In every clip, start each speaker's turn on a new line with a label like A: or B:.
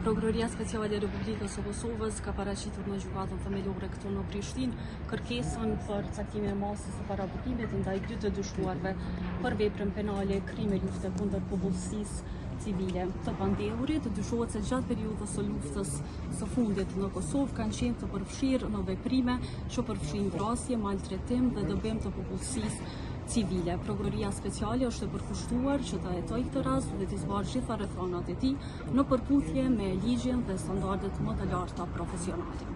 A: Prokuroria Speciale e Republikës së Kosovës ka paraqitur në gjykatën themelore këtu në Prishtinë kërkesën për caktimin e masës së parabukimit ndaj dy të dyshuarve për veprën penale krime lufte kundër popullsisë civile të pandehurit. Dyshohet se gjatë periudhës së luftës së fundit në Kosovë kanë qenë të përfshirë në veprime që përfshin vrasje, maltretim dhe dëbim të popullsisë civile. Prokuroria Speciale është e përkushtuar që ta hetojë këtë rast dhe të zbardhë gjitha rrethonat e tij në përputhje me ligjin dhe standardet më të larta profesionale.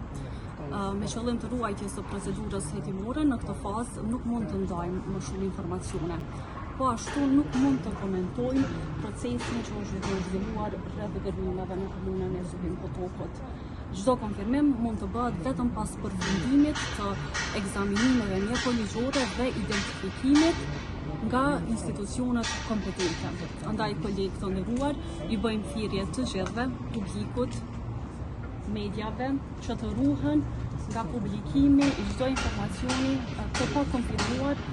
A: Me qëllim të ruajtjes së procedurës hetimore, në këtë fazë nuk mund të ndajmë më shumë informacione. Po ashtu nuk mund të komentojmë procesin që është zhvilluar rreth determinimeve në komunën e Zubin Potokut. Çdo konfirmim mund të bëhet vetëm pas përfundimit të ekzaminimeve mjekoligjore dhe identifikimit nga institucionet kompetente. Andaj, kolegë të nderuar, i bëjmë thirrje të gjithëve, publikut, mediave, që të ruhen nga publikimi i çdo informacioni të pakonfirmuar,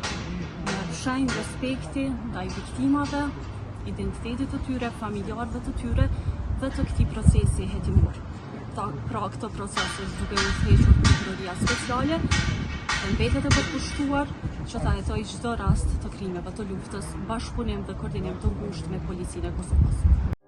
A: shenjë respekti ndaj viktimave, identitetit të tyre, familjarëve të tyre dhe të këtij procesi hetimor. Pra këtë proces është duke u hequr Prokuroria Speciale dhe mbetet e përkushtuar që ta hetojë çdo rast të krimeve të luftës, bashkëpunim dhe koordinim të ngushtë me Policinë e Kosovës.